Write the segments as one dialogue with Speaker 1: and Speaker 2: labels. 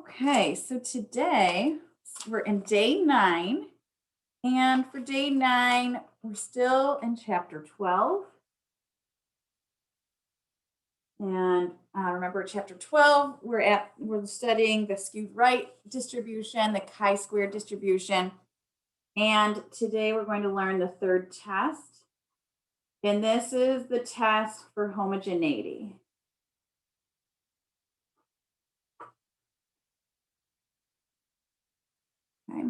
Speaker 1: Okay, so today we're in day 9, and for day 9, we're still in chapter 12. And remember, chapter 12, we're studying the skewed right distribution, the chi-square distribution, and today we're going to learn the third test, and this is the test for homogeneity. Okay.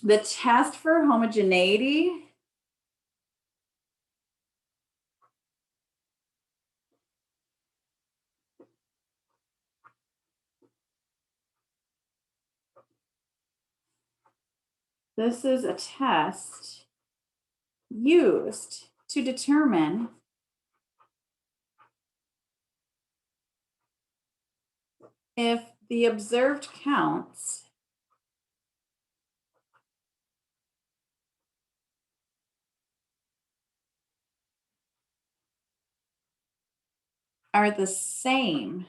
Speaker 1: The test for homogeneity this is a test used to determine if the observed counts are the same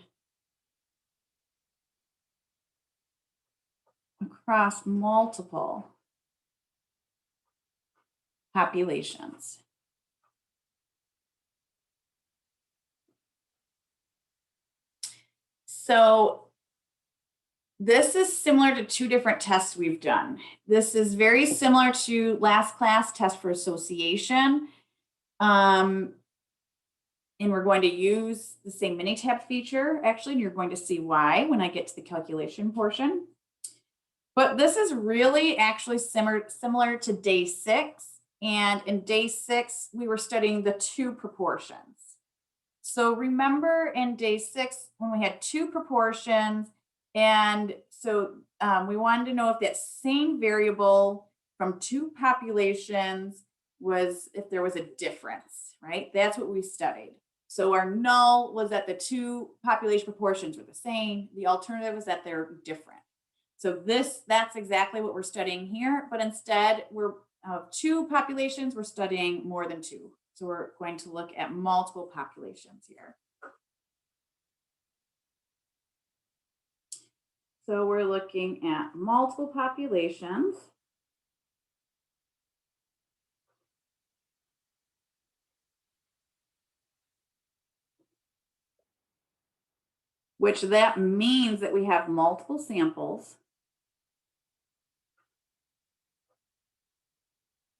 Speaker 1: across multiple populations. So this is similar to two different tests we've done. This is very similar to last class test for association. And we're going to use the same Minitab feature, actually, and you're going to see why when I get to the calculation portion. But this is really actually similar to day 6. And in day 6, we were studying the two proportions. So remember in day 6, when we had two proportions, and so we wanted to know if that same variable from two populations was, if there was a difference, right? That's what we studied. So our null was that the two population proportions were the same. The alternative was that they're different. So that's exactly what we're studying here, but instead we're of two populations, we're studying more than two. So we're going to look at multiple populations here. So we're looking at multiple populations. Which that means that we have multiple samples.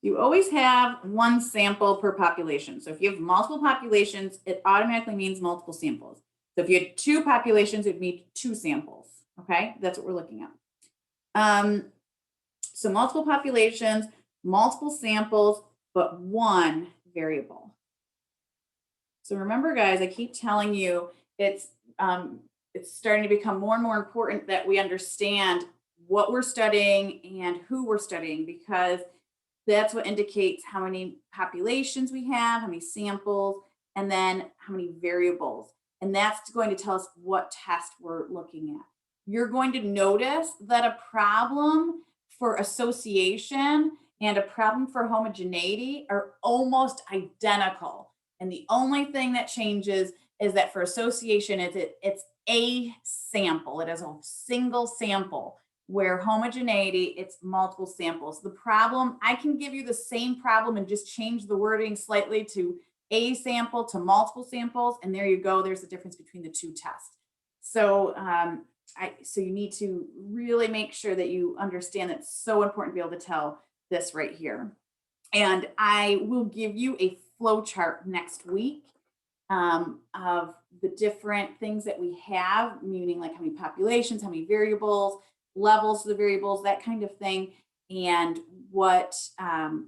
Speaker 1: You always have one sample per population. So if you have multiple populations, it automatically means multiple samples. So if you had two populations, it'd be two samples. Okay, that's what we're looking at. So multiple populations, multiple samples, but one variable. So remember, guys, I keep telling you it's starting to become more and more important that we understand what we're studying and who we're studying, because that's what indicates how many populations we have, how many samples, and then how many variables. And that's going to tell us what test we're looking at. You're going to notice that a problem for association and a problem for homogeneity are almost identical. And the only thing that changes is that for association, it's a sample. It is a single sample, where homogeneity, it's multiple samples. The problem, I can give you the same problem and just change the wording slightly to a sample to multiple samples, and there you go. There's the difference between the two tests. So so you need to really make sure that you understand that it's so important to be able to tell this right here. And I will give you a flow chart next week of the different things that we have, meaning like how many populations, how many variables, levels of the variables, that kind of thing, and what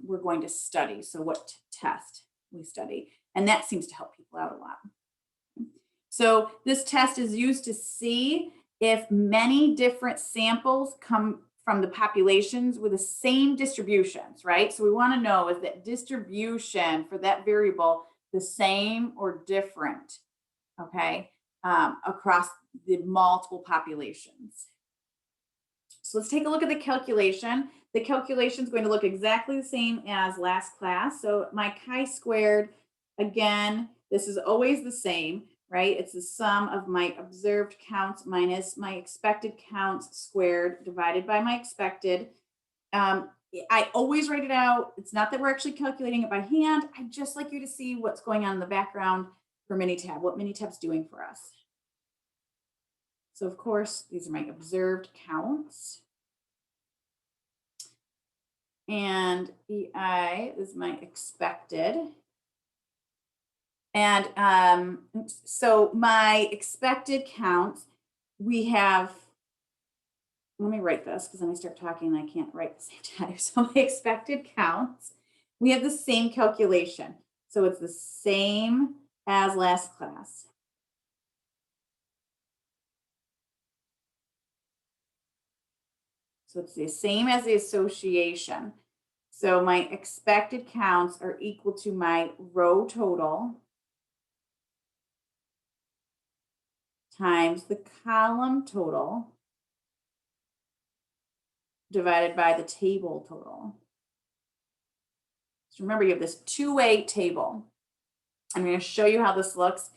Speaker 1: we're going to study. So what test we study. And that seems to help people out a lot. So this test is used to see if many different samples come from the populations with the same distributions, right? So we want to know, is that distribution for that variable the same or different, okay, across the multiple populations. So let's take a look at the calculation. The calculation is going to look exactly the same as last class. So my chi-squared, again, this is always the same. right? It's the sum of my observed counts minus my expected counts squared divided by my expected. I always write it out. It's not that we're actually calculating it by hand. I just like you to see what's going on in the background for Minitab, what Minitab's doing for us. So of course, these are my observed counts. And EI is my expected. And so my expected counts, we have, let me write this because then I start talking and I can't write at the same time. So my expected counts, we have the same calculation. So it's the same as last class. So it's the same as the association. So my expected counts are equal to my row total times the column total divided by the table total. So remember, you have this two-way table. I'm going to show you how this looks,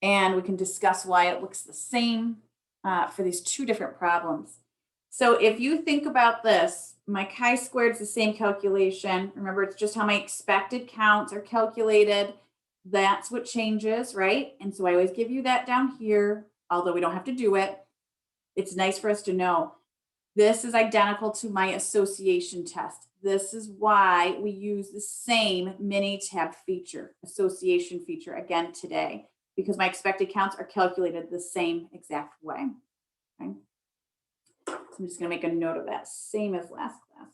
Speaker 1: and we can discuss why it looks the same for these two different problems. So if you think about this, my chi-squared is the same calculation. Remember, it's just how my expected counts are calculated. That's what changes, right? And so I always give you that down here, although we don't have to do it. It's nice for us to know. This is identical to my association test. This is why we use the same Minitab feature, association feature, again today, because my expected counts are calculated the same exact way. Okay? So I'm just going to make a note of that, same as last class.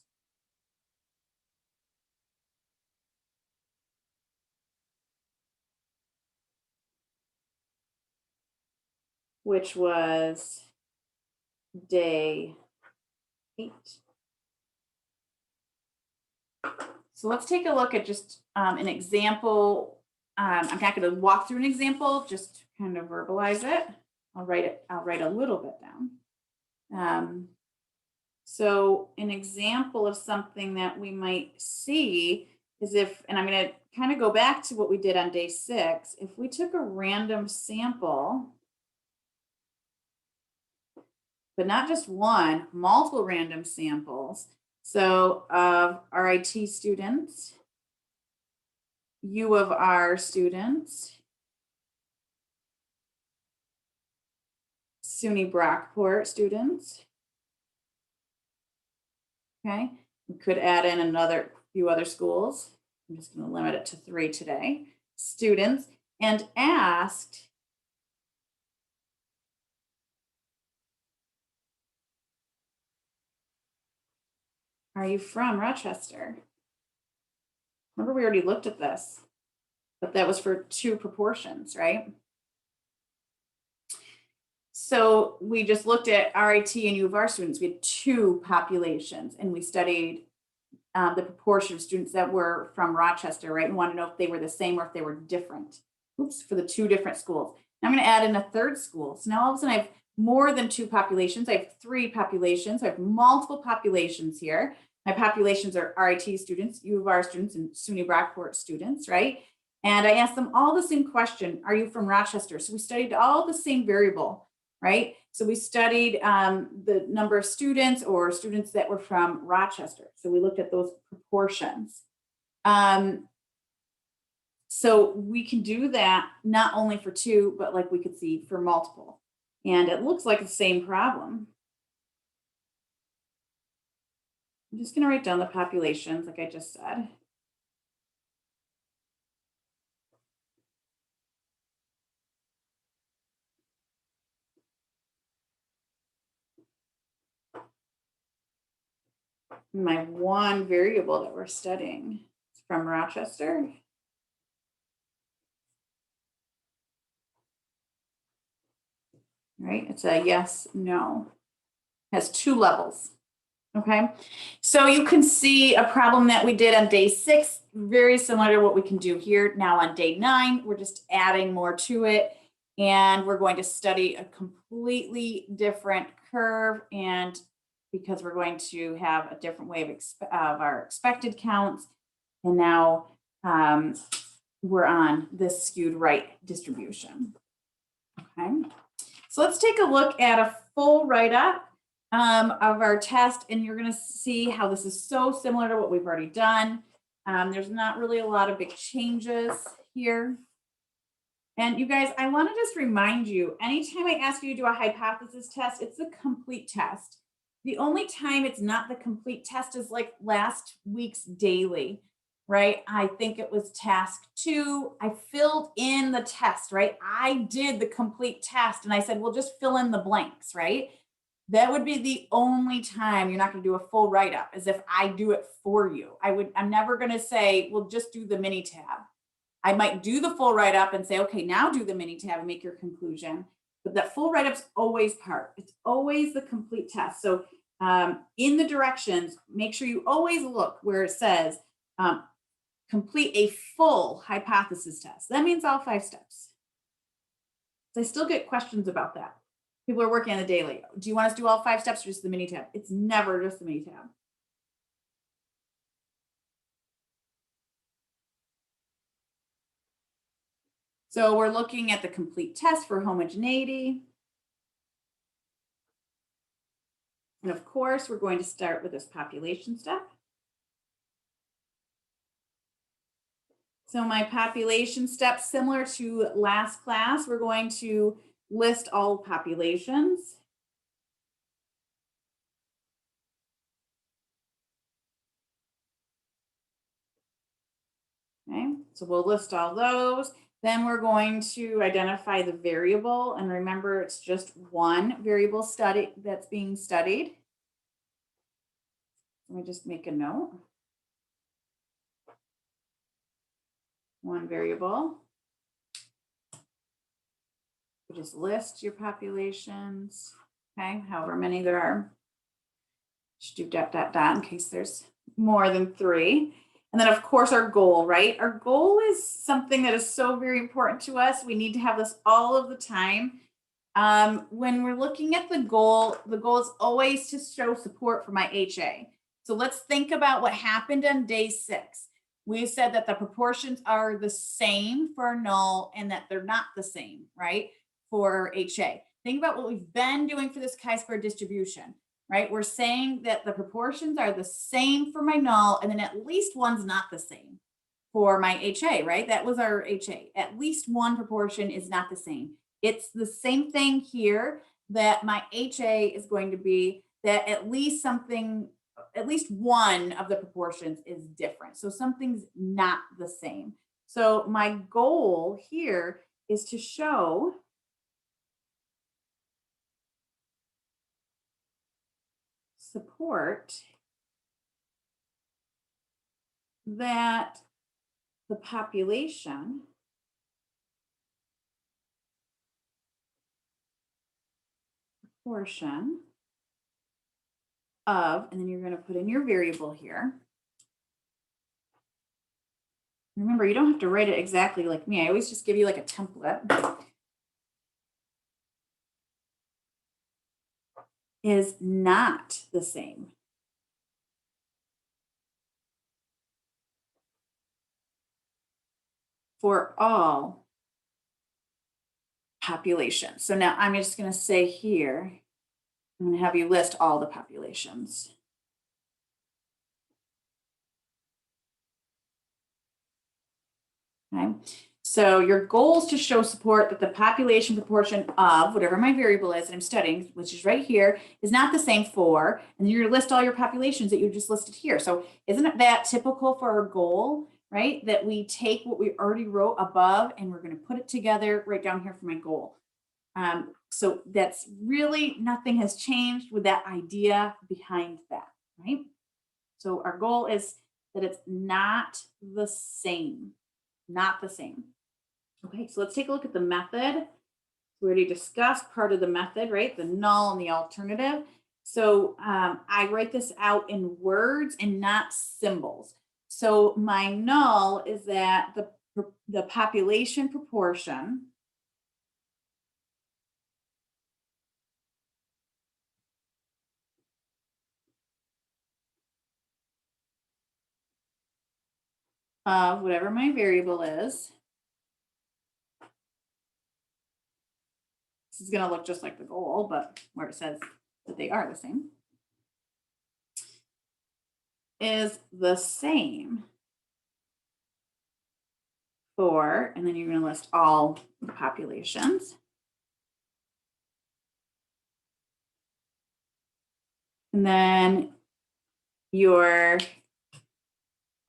Speaker 1: Which was day 8. So let's take a look at just an example. I'm not going to walk through an example, just kind of verbalize it. I'll write a little bit down. So an example of something that we might see is if, and I'm going to kind of go back to what we did on day 6. If we took a random sample, but not just one, multiple random samples. So of RIT students, U of R students, SUNY Brockport students. Okay, we could add in another few other schools. I'm just going to limit it to 3 today. Students, and asked, are you from Rochester? Remember, we already looked at this, but that was for 2 proportions, right? So we just looked at RIT and U of R students. We had 2 populations, and we studied the proportion of students that were from Rochester, right? And want to know if they were the same or if they were different. Oops, for the 2 different schools. Now I'm going to add in a 3rd school. So now all of a sudden I have more than 2 populations. I have 3 populations. I have multiple populations here. My populations are RIT students, U of R students, and SUNY Brockport students, right? And I asked them all the same question, are you from Rochester? So we studied all the same variable, right? So we studied the number of students or students that were from Rochester. So we looked at those proportions. So we can do that not only for 2, but like we could see for multiple. And it looks like the same problem. I'm just going to write down the populations like I just said. My one variable that we're studying is from Rochester. Right? It's a yes, no. It has 2 levels. Okay, so you can see a problem that we did on day 6, very similar to what we can do here. Now on day 9, we're just adding more to it, and we're going to study a completely different curve, and because we're going to have a different way of our expected counts, and now we're on this skewed right distribution. Okay. So let's take a look at a full write-up of our test, and you're going to see how this is so similar to what we've already done. There's not really a lot of big changes here. And you guys, I want to just remind you, anytime I ask you to do a hypothesis test, it's a complete test. The only time it's not the complete test is like last week's daily, right? I think it was task 2. I filled in the test, right? I did the complete test and I said, well, just fill in the blanks, right? That would be the only time you're not going to do a full write-up, as if I do it for you. I'm never going to say, well, just do the mini tab. I might do the full write-up and say, okay, now do the mini tab and make your conclusion. But that full write-up's always part. It's always the complete test. So in the directions, make sure you always look where it says complete a full hypothesis test. That means all 5 steps. So I still get questions about that. People are working on the daily. Do you want us to do all 5 steps or just the mini tab? It's never just the mini tab. So we're looking at the complete test for homogeneity. And of course, we're going to start with this population step. So my population step, similar to last class, we're going to list all populations. Okay, so we'll list all those. Then we're going to identify the variable. And remember, it's just one variable study that's being studied. Let me just make a note. One variable. You just list your populations, okay, however many there are. Just do ... in case there's more than 3. And then of course our goal, right? Our goal is something that is so very important to us. We need to have this all of the time. When we're looking at the goal is always to show support for my HA. So let's think about what happened on day 6. We said that the proportions are the same for null and that they're not the same, right? For HA. Think about what we've been doing for this chi-square distribution, right? We're saying that the proportions are the same for my null and then at least one's not the same for my HA, right? That was our HA. At least one proportion is not the same. It's the same thing here, that my HA is going to be that at least one of the proportions is different. So something's not the same. So my goal here is to show support that the population proportion of, and then you're going to put in your variable here. Remember, you don't have to write it exactly like me. I always just give you like a template. Is not the same. For all populations. So now I'm just going to say here, I'm going to have you list all the populations. Okay. So your goal is to show support that the population proportion of whatever my variable is that I'm studying, which is right here, is not the same for, and you're going to list all your populations that you just listed here. So isn't that typical for our goal, right? That we take what we already wrote above and we're going to put it together right down here for my goal. So that's really, nothing has changed with that idea behind that, right? So our goal is that it's not the same, not the same. Okay, so let's take a look at the method. We already discussed part of the method, right? The null and the alternative. So I write this out in words and not symbols. So my null is that the population proportion of whatever my variable is This is going to look just like the goal, but where it says that they are the same, is the same for, and then you're going to list all the populations. And then your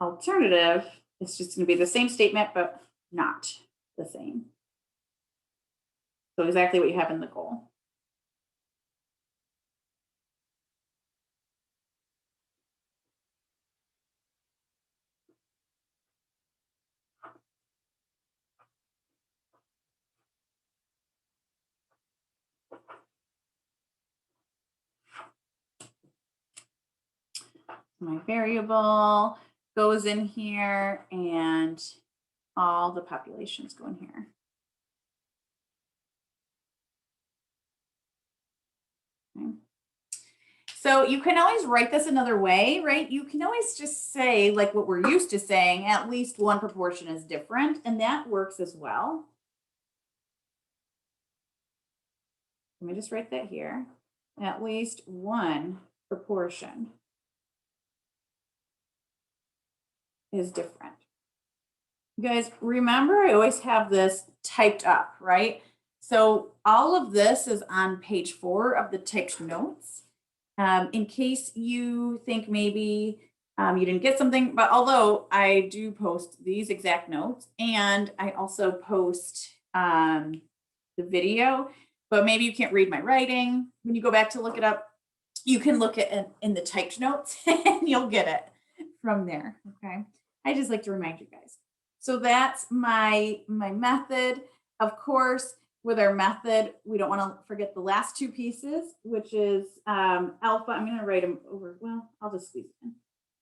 Speaker 1: alternative is just going to be the same statement, but not the same. So exactly what you have in the goal. My variable goes in here and all the populations go in here. Okay. So you can always write this another way, right? You can always just say, like what we're used to saying, at least one proportion is different, and that works as well. Let me just write that here. At least one proportion is different. You guys, remember, I always have this typed up, right? So all of this is on page 4 of the typed notes. In case you think maybe you didn't get something, but although I do post these exact notes and I also post the video, but maybe you can't read my writing. When you go back to look it up, you can look at it in the typed notes and you'll get it from there, okay? I just like to remind you guys. So that's my method. Of course, with our method, we don't want to forget the last two pieces, which is alpha. I'm going to write them over. Well, I'll just squeeze it in.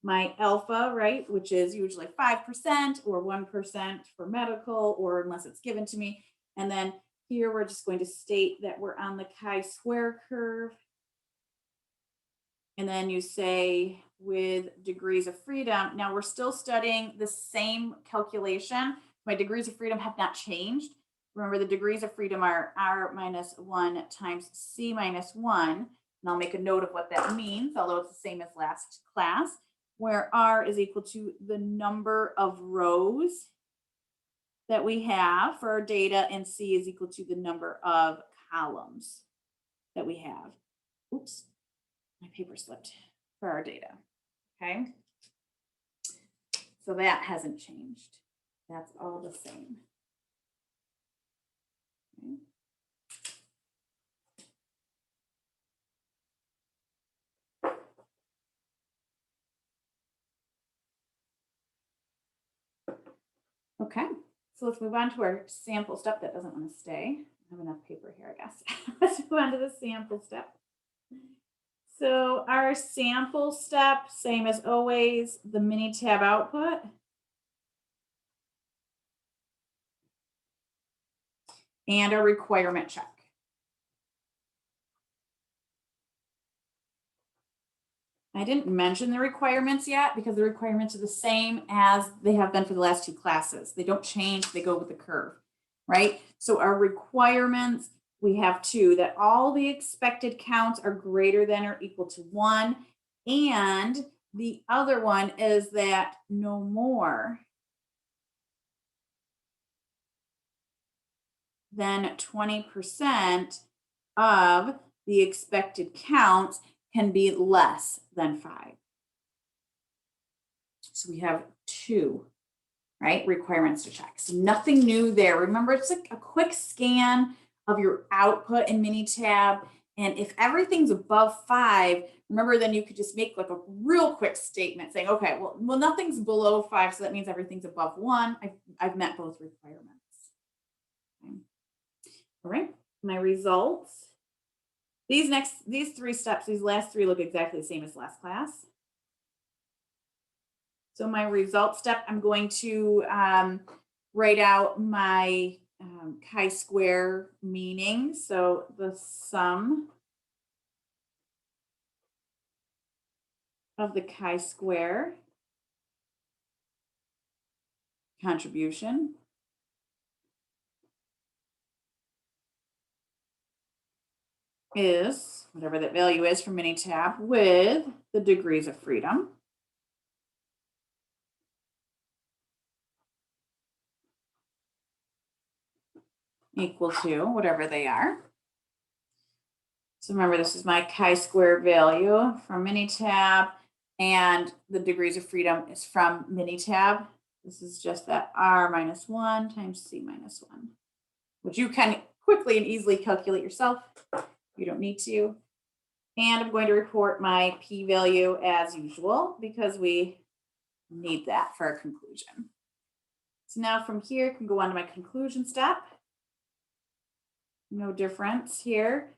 Speaker 1: My alpha, right, which is usually 5% or 1% for medical, or unless it's given to me. And then here we're just going to state that we're on the chi-square curve. And then you say with degrees of freedom. Now we're still studying the same calculation. My degrees of freedom have not changed. Remember, the degrees of freedom are R minus 1 times C minus 1. And I'll make a note of what that means, although it's the same as last class, where R is equal to the number of rows that we have for our data, and C is equal to the number of columns that we have. Oops, my paper slipped for our data. Okay, so that hasn't changed. That's all the same. Okay, so let's move on to our sample step. That doesn't want to stay. I have enough paper here, I guess. Let's move on to the sample step. So our sample step, same as always, the Minitab output. And a requirement check. I didn't mention the requirements yet because the requirements are the same as they have been for the last 2 classes. They don't change, they go with the curve, right? So our requirements, we have 2, that all the expected counts are greater than or equal to 1. And the other one is that no more than 20% of the expected counts can be less than 5. So we have 2, right, requirements to check. So nothing new there. Remember, it's like a quick scan of your output in Minitab. And if everything's above 5, remember, then you could just make like a real quick statement saying, okay, well, nothing's below 5, so that means everything's above 1. I've met both requirements. Okay. All right, my results. These 3 steps, these last 3 look exactly the same as last class. So my result step, I'm going to write out my chi-square meaning. So the sum of the chi-square contribution is whatever that value is for Minitab with the degrees of freedom. Equal to whatever they are. So remember, this is my chi-square value from Minitab, and the degrees of freedom is from Minitab. This is just that R minus 1 times C minus 1, which you can quickly and easily calculate yourself. You don't need to. And I'm going to report my p-value as usual because we need that for our conclusion. So now from here, I can go on to my conclusion step. No difference here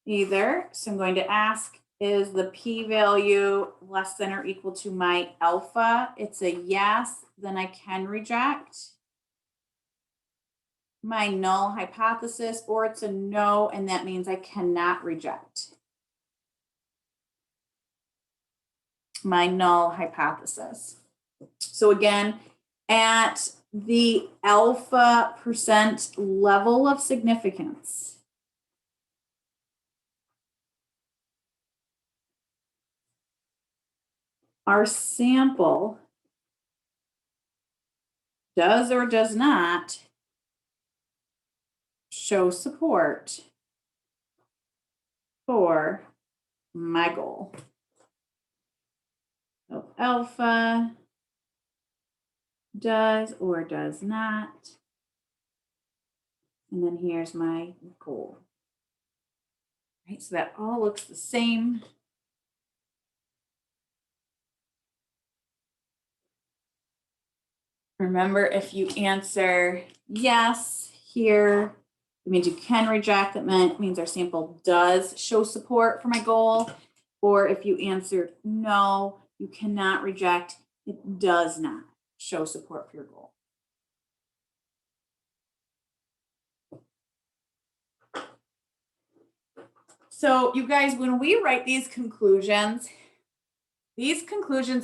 Speaker 1: either. So I'm going to ask, is the p-value less than or equal to my alpha? It's a yes, then I can reject my null hypothesis, or it's a no, and that means I cannot reject my null hypothesis. So again, at the alpha percent level of significance, our sample does or does not show support for my goal. So alpha does or does not. And then here's my goal. Right, so that all looks the same. Remember, if you answer yes here, it means you can reject. That means our sample does show support for my goal. Or if you answered no, you cannot reject. It does not show support for your goal. So you guys, when we write these conclusions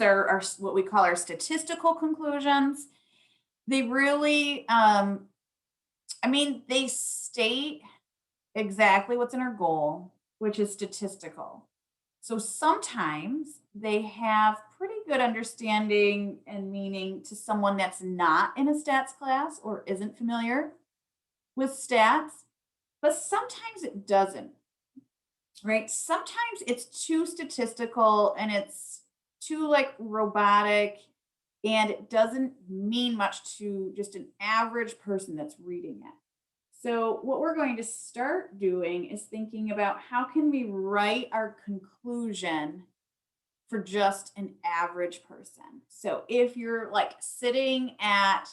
Speaker 1: are what we call our statistical conclusions. They really, they state exactly what's in our goal, which is statistical. So sometimes they have pretty good understanding and meaning to someone that's not in a stats class or isn't familiar with stats, but sometimes it doesn't, right? Sometimes it's too statistical and it's too like robotic, and it doesn't mean much to just an average person that's reading it. So what we're going to start doing is thinking about how can we write our conclusion for just an average person. So if you're like sitting at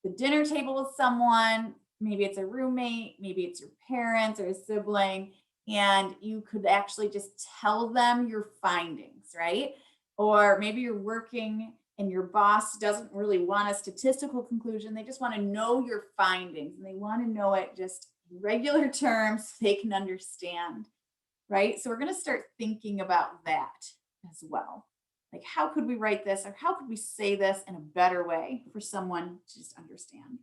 Speaker 1: the dinner table with someone, maybe it's a roommate, maybe it's your parents or a sibling, and you could actually just tell them your findings, right? Or maybe you're working and your boss doesn't really want a statistical conclusion. They just want to know your findings, and they want to know it just in regular terms so they can understand, right? So we're going to start thinking about that as well. Like, how could we write this, or how could we say this in a better way for someone to just understand?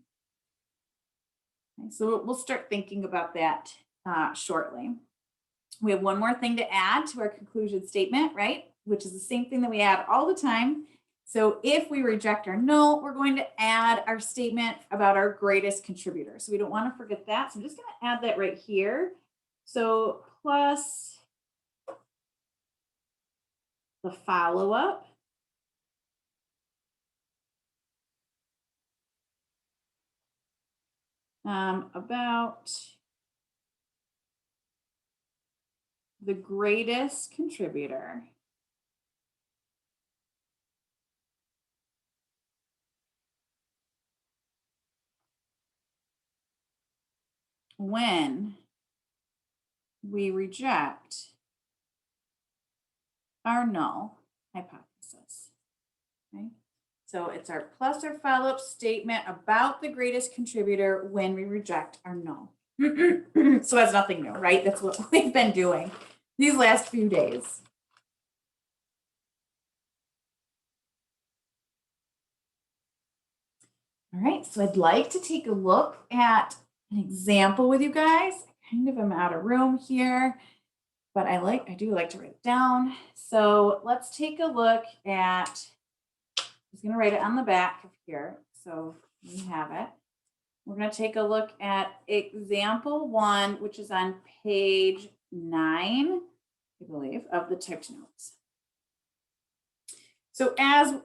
Speaker 1: Okay, so we'll start thinking about that shortly. We have one more thing to add to our conclusion statement, right? Which is the same thing that we add all the time. So if we reject our null, we're going to add our statement about our greatest contributor. So we don't want to forget that. So I'm just going to add that right here. So plus the follow-up. About the greatest contributor. When we reject our null hypothesis. Okay? So it's our plus or follow-up statement about the greatest contributor when we reject our null. So that's nothing new, right? That's what we've been doing these last few days. All right, so I'd like to take a look at an example with you guys. I kind of am out of room here. but I do like to write it down. So let's take a look at, I'm just going to write it on the back of here. So we have it. We're going to take a look at example 1, which is on page 9, I believe, of the typed notes. So as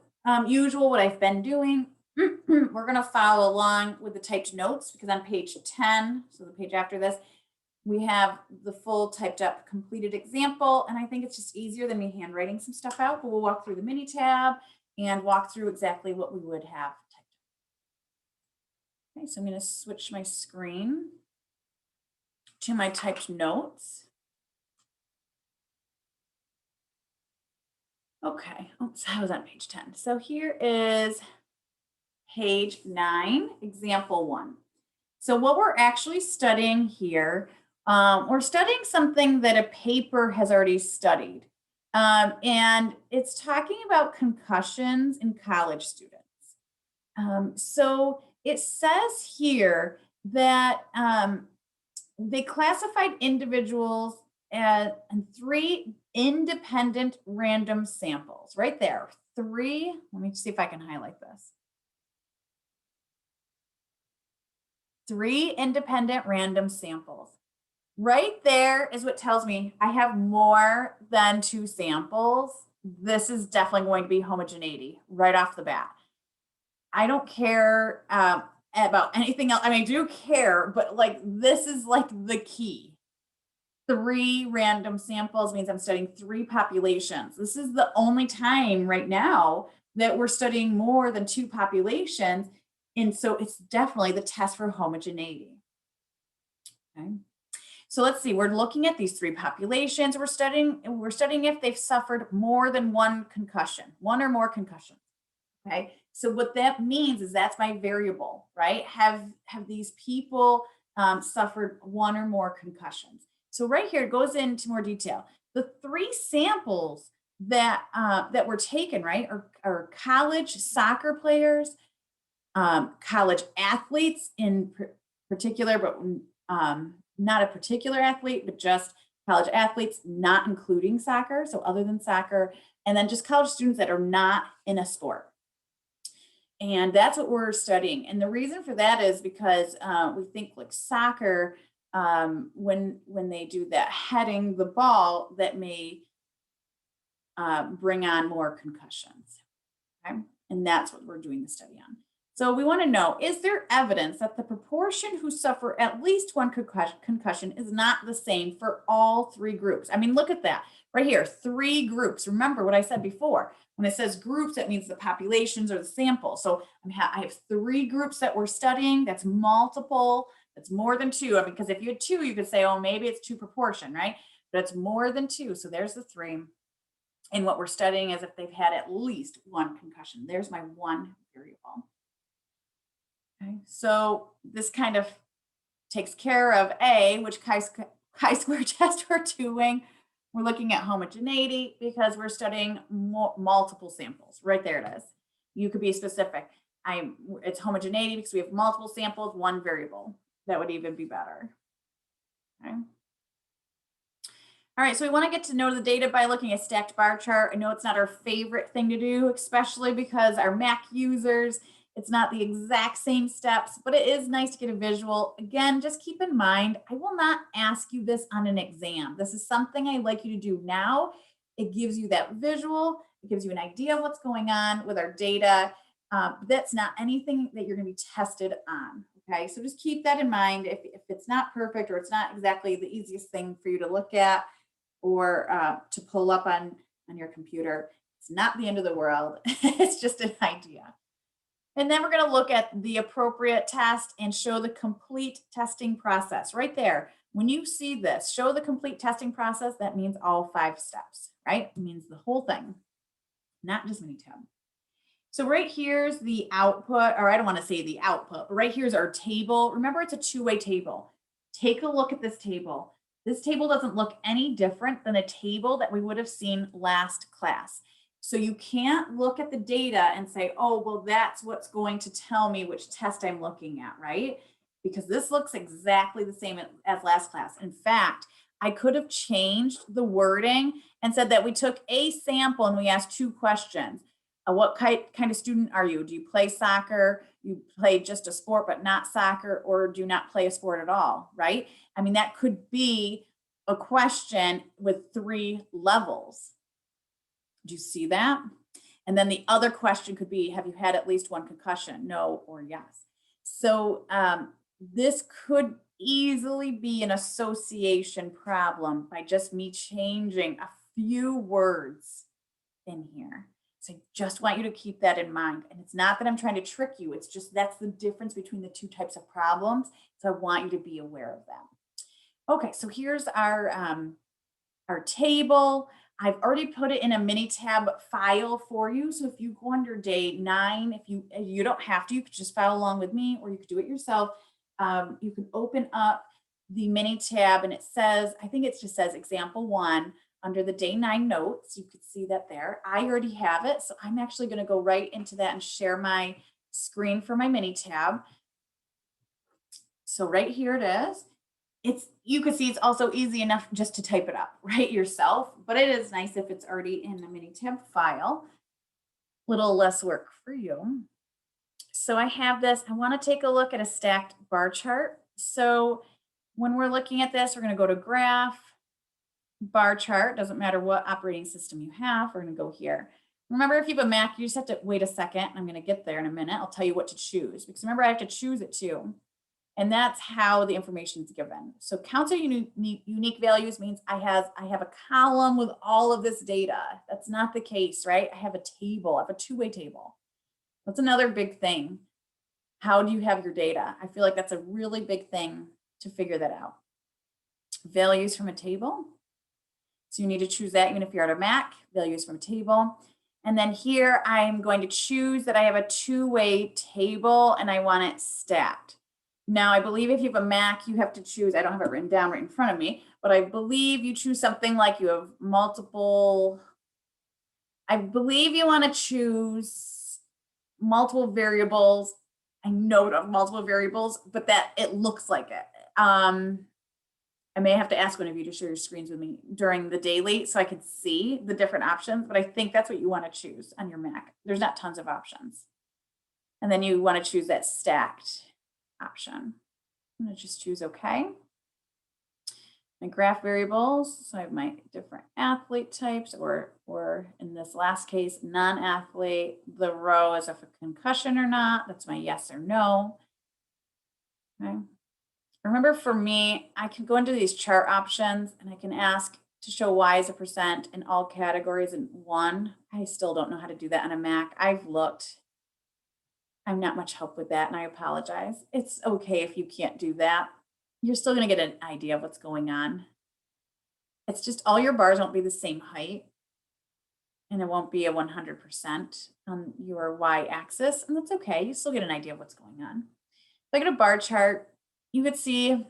Speaker 1: usual, what I've been doing, we're going to follow along with the typed notes, because on page 10, so the page after this, we have the full typed up completed example. And I think it's just easier than me handwriting some stuff out, but we'll walk through the mini tab and walk through exactly what we would have typed up. Okay, so I'm going to switch my screen to my typed notes. Okay, oops, I was on page 10. So here is page 9, example 1. So what we're actually studying here, we're studying something that a paper has already studied. And it's talking about concussions in college students. So it says here that they classified individuals in 3 independent random samples, right there. 3, let me see if I can highlight this. 3 independent random samples. Right there is what tells me I have more than 2 samples. This is definitely going to be homogeneity right off the bat. I don't care about anything else. I mean, I do care, but like this is like the key. 3 random samples means I'm studying 3 populations. This is the only time right now that we're studying more than 2 populations. And so it's definitely the test for homogeneity. Okay. So let's see, we're looking at these 3 populations. We're studying if they've suffered more than 1 concussion, 1 or more concussions. Okay. So what that means is that's my variable, right? Have these people suffered 1 or more concussions? So right here, it goes into more detail. The 3 samples that that were taken, right, are college soccer players, college athletes in particular, but not a particular athlete, but just college athletes, not including soccer. So other than soccer, and then just college students that are not in a sport. And that's what we're studying. And the reason for that is because we think like soccer, when they do that heading the ball, that may bring on more concussions. Okay? And that's what we're doing the study on. So we want to know, is there evidence that the proportion who suffer at least 1 concussion is not the same for all 3 groups? I mean, look at that right here, 3 groups. Remember what I said before. When it says groups, that means the populations or the sample. So I have 3 groups that we're studying. That's multiple. That's more than 2. I mean, because if you had 2, you could say, oh, maybe it's 2 proportion, right? But it's more than 2. So there's the 3. And what we're studying is if they've had at least 1 concussion. There's my 1 variable. Okay, so this kind of takes care of A, which chi-square test we're doing. We're looking at homogeneity because we're studying multiple samples. Right there it is. You could be specific. It's homogeneity because we have multiple samples, 1 variable. That would even be better. Okay. All right, so we want to get to know the data by looking at stacked bar chart. I know it's not our favorite thing to do, especially because our Mac users, it's not the exact same steps, but it is nice to get a visual. Again, just keep in mind, I will not ask you this on an exam. This is something I like you to do now. It gives you that visual. It gives you an idea of what's going on with our data. That's not anything that you're going to be tested on. Okay, so just keep that in mind. If it's not perfect or it's not exactly the easiest thing for you to look at or to pull up on your computer, it's not the end of the world. It's just an idea. And then we're going to look at the appropriate test and show the complete testing process right there. When you see this, show the complete testing process, that means all 5 steps, right? It means the whole thing, not just mini tab. So right here's the output, or I don't want to say the output, but right here's our table. Remember, it's a 2-way table. Take a look at this table. This table doesn't look any different than a table that we would have seen last class. So you can't look at the data and say, oh, well, that's what's going to tell me which test I'm looking at, right? Because this looks exactly the same as last class. In fact, I could have changed the wording and said that we took a sample and we asked 2 questions. What kind of student are you? Do you play soccer? You play just a sport but not soccer, or do you not play a sport at all, right? I mean, that could be a question with 3 levels. Do you see that? And then the other question could be, have you had at least 1 concussion? No or yes. So this could easily be an association problem by just me changing a few words in here. So I just want you to keep that in mind. And it's not that I'm trying to trick you. It's just that's the difference between the 2 types of problems. So I want you to be aware of that. Okay, so here's our table. I've already put it in a mini tab file for you. So if you go under day 9, if you don't have to, you could just follow along with me, or you could do it yourself. You can open up the mini tab and it says, I think it just says example 1 under the day 9 notes. You could see that there. I already have it. So I'm actually going to go right into that and share my screen for my mini tab. So right here it is. You can see it's also easy enough just to type it up, right, yourself, but it is nice if it's already in the mini tab file. Little less work for you. So I have this. I want to take a look at a stacked bar chart. So when we're looking at this, we're going to go to graph, bar chart. Doesn't matter what operating system you have. We're going to go here. Remember, if you have a Mac, you just have to wait a second. I'm going to get there in a minute. I'll tell you what to choose, because remember, I have to choose it too. And that's how the information is given. So counts of unique values means I have a column with all of this data. That's not the case, right? I have a table. I have a 2-way table. That's another big thing. How do you have your data? I feel like that's a really big thing to figure that out. Values from a table. So you need to choose that even if you're at a Mac, values from a table. And then here I'm going to choose that I have a 2-way table and I want it stacked. Now, I believe if you have a Mac, you have to choose, I don't have it written down right in front of me, but I believe you choose something like you have multiple, I believe you want to choose multiple variables. I know it of multiple variables, but that it looks like it. I may have to ask one of you to share your screens with me during the daily so I can see the different options, but I think that's what you want to choose on your Mac. There's not tons of options. And then you want to choose that stacked option. I'm going to just choose OK. My graph variables, so I have my different athlete types, or in this last case, non-athlete. The row is if a concussion or not. That's my yes or no. Okay. Remember, for me, I can go into these chart options and I can ask to show Y as a percent in all categories in 1. I still don't know how to do that on a Mac. I've looked. I'm not much help with that, and I apologize. It's okay if you can't do that. You're still going to get an idea of what's going on. It's just all your bars won't be the same height, and it won't be a 100% on your y-axis, and that's okay. You still get an idea of what's going on. If I get a bar chart, you could see,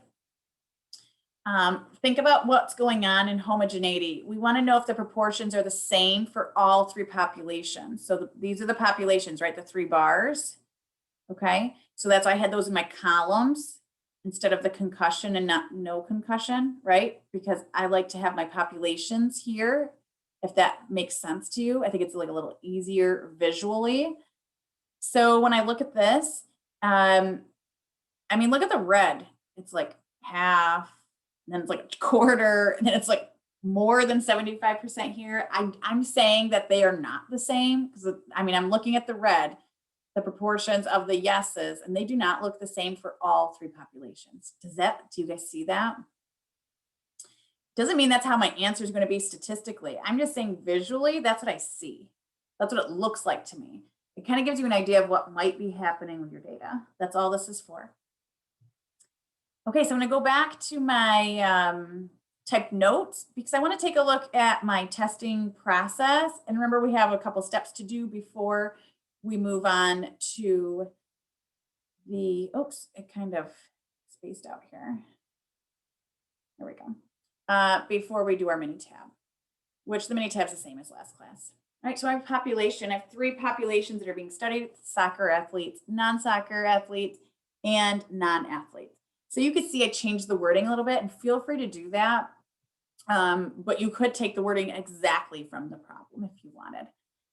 Speaker 1: think about what's going on in homogeneity. We want to know if the proportions are the same for all 3 populations. So these are the populations, right? The 3 bars. Okay, so that's why I had those in my columns instead of the concussion and not no concussion, right? Because I like to have my populations here, if that makes sense to you. I think it's like a little easier visually. So when I look at this, I mean, look at the red. It's like half, and then it's like a quarter, and then it's like more than 75% here. I'm saying that they are not the same, because I mean, I'm looking at the red, the proportions of the yeses, and they do not look the same for all 3 populations. Do you guys see that? Doesn't mean that's how my answer is going to be statistically. I'm just saying visually, that's what I see. That's what it looks like to me. It kind of gives you an idea of what might be happening with your data. That's all this is for. Okay, so I'm going to go back to my typed notes, because I want to take a look at my testing process. And remember, we have a couple steps to do before we move on to the, oops, it kind of spaced out here. There we go. Before we do our mini tab, which the mini tab is the same as last class. All right, so I have population. I have 3 populations that are being studied: soccer athletes, non-soccer athletes, and non-athletes. So you can see I changed the wording a little bit, and feel free to do that. But you could take the wording exactly from the problem if you wanted.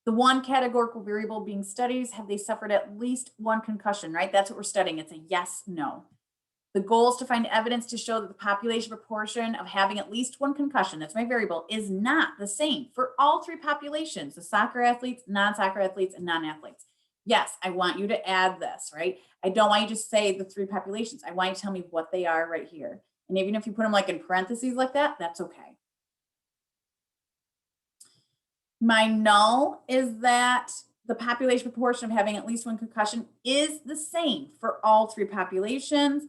Speaker 1: The one categorical variable being studied, have they suffered at least one concussion, right? That's what we're studying. It's a yes, no. The goal is to find evidence to show that the population proportion of having at least one concussion, that's my variable, is not the same for all three populations, the soccer athletes, non-soccer athletes, and non-athletes. Yes, I want you to add this, right? I don't want you to say the three populations. I want you to tell me what they are right here. And even if you put them like in parentheses like that, that's okay. My null is that the population proportion of having at least one concussion is the same for all three populations.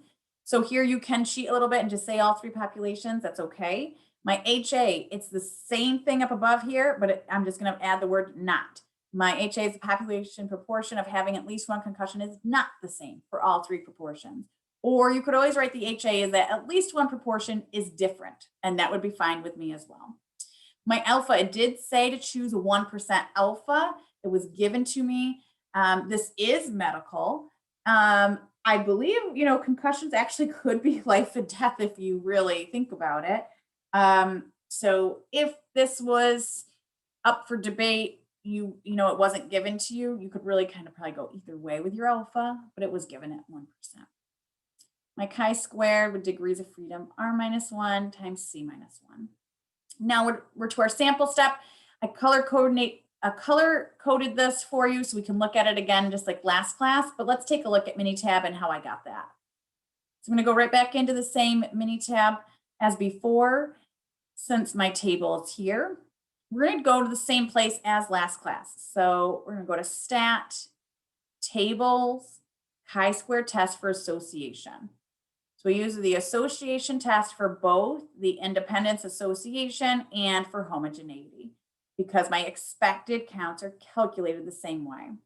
Speaker 1: So here you can cheat a little bit and just say all three populations. That's okay. My HA, it's the same thing up above here, but I'm just going to add the word not. My HA is the population proportion of having at least one concussion is not the same for all three proportions. Or you could always write the HA is that at least one proportion is different, and that would be fine with me as well. My alpha, it did say to choose a 1% alpha. It was given to me. This is medical. I believe, concussions actually could be life and death if you really think about it. So if this was up for debate, it wasn't given to you, you could really kind of probably go either way with your alpha, but it was given at 1%. My chi-squared with degrees of freedom, r-1 times c-1. Now we're to our sample step. I color coded this for you so we can look at it again just like last class, but let's take a look at Minitab and how I got that. So I'm going to go right back into the same Minitab as before. Since my table is here, we're going to go to the same place as last class. So we're going to go to Stat, Tables, chi-square test for association. So we use the association test for both the independence association and for homogeneity because my expected counts are calculated the same way. I'm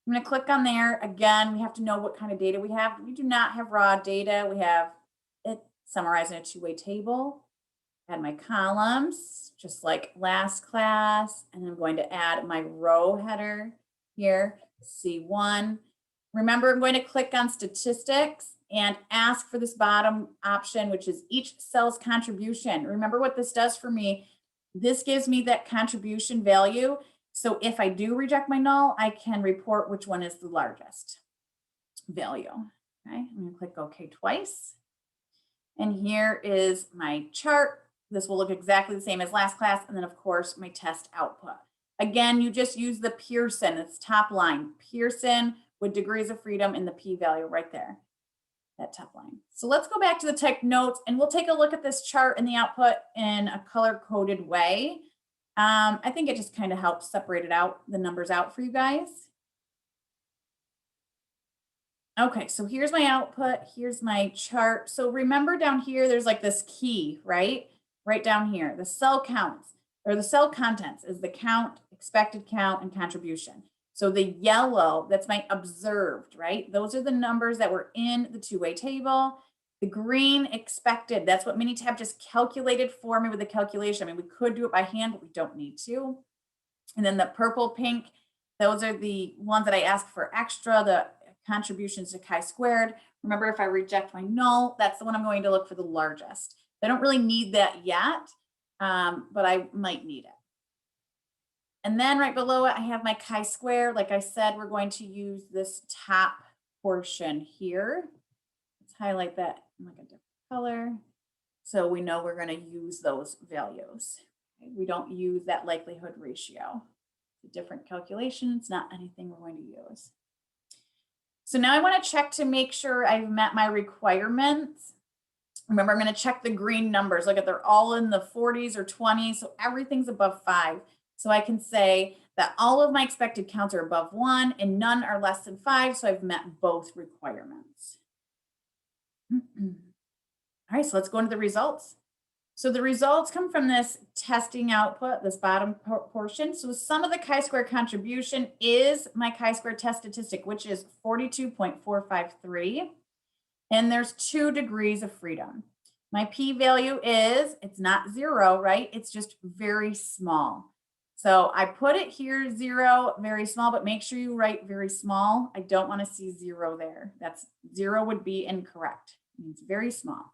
Speaker 1: going to click on there. Again, we have to know what kind of data we have. We do not have raw data. We have it summarized in a two-way table. Add my columns, just like last class. And I'm going to add my row header here, C1. Remember, I'm going to click on statistics and ask for this bottom option, which is each cell's contribution. Remember what this does for me. This gives me that contribution value. So if I do reject my null, I can report which one is the largest value. Okay, I'm going to click OK twice. And here is my chart. This will look exactly the same as last class. And then, of course, my test output. Again, you just use the Pearson. It's top line. Pearson with degrees of freedom in the p-value right there, that top line. So let's go back to the tech notes and we'll take a look at this chart and the output in a color-coded way. I think it just kind of helps separate it out, the numbers out for you guys. Okay, so here's my output, here's my chart. So remember down here, there's like this key, right? Right down here, the cell counts or the cell contents is the count, expected count, and contribution. So the yellow, that's my observed, right? Those are the numbers that were in the two-way table. The green expected, that's what Minitab just calculated for me with the calculation. I mean, we could do it by hand, but we don't need to. And then the purple, pink, those are the ones that I asked for extra, the contributions to chi-squared. Remember, if I reject my null, that's the one I'm going to look for the largest. I don't really need that yet, but I might need it. And then right below it, I have my chi-square. Like I said, we're going to use this top portion here. Let's highlight that in like a different color. So we know we're going to use those values. Okay? We don't use that likelihood ratio. It's a different calculation. It's not anything we're going to use. So now I want to check to make sure I've met my requirements. Remember, I'm going to check the green numbers. Look at, they're all in the 40s or 20s. So everything's above 5. So I can say that all of my expected counts are above 1 and none are less than 5. So I've met both requirements. All right, so let's go into the results. So the results come from this testing output, this bottom portion. So the sum of the chi-square contribution is my chi-square test statistic, which is 42.453. And there's 2 degrees of freedom. My p-value is, it's not 0, right? It's just very small. So I put it here 0, very small, but make sure you write very small. I don't want to see 0 there. That's 0 would be incorrect. It means very small.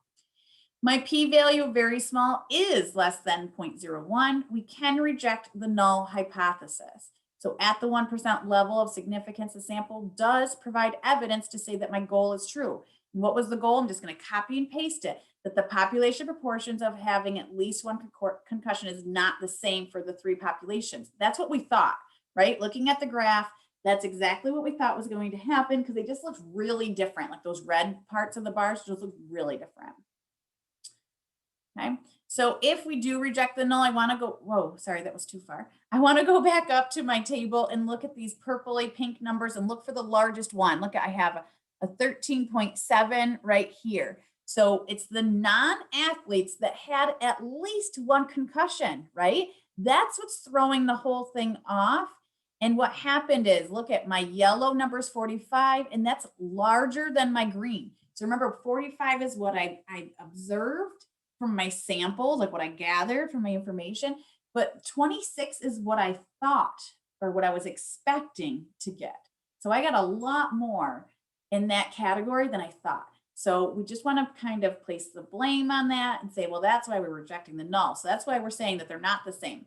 Speaker 1: My p-value, very small, is less than 0.01. We can reject the null hypothesis. So at the 1% level of significance, the sample does provide evidence to say that my goal is true. And what was the goal? I'm just going to copy and paste it, that the population proportions of having at least one concussion is not the same for the three populations. That's what we thought, right? Looking at the graph, that's exactly what we thought was going to happen because they just look really different. Like those red parts of the bars just look really different. Okay, so if we do reject the null, I want to go, whoa, sorry, that was too far. I want to go back up to my table and look at these purpley pink numbers and look for the largest one. Look, I have a 13.7 right here. So it's the non-athletes that had at least one concussion, right? That's what's throwing the whole thing off. And what happened is, look at my yellow number is 45, and that's larger than my green. So remember, 45 is what I observed from my samples, like what I gathered from my information, but 26 is what I thought or what I was expecting to get. So I got a lot more in that category than I thought. So we just want to kind of place the blame on that and say, well, that's why we're rejecting the null. So that's why we're saying that they're not the same.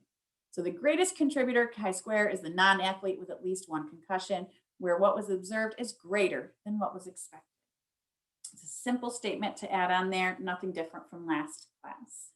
Speaker 1: So the greatest contributor chi-square is the non-athlete with at least one concussion, where what was observed is greater than what was expected. It's a simple statement to add on there, nothing different from last class.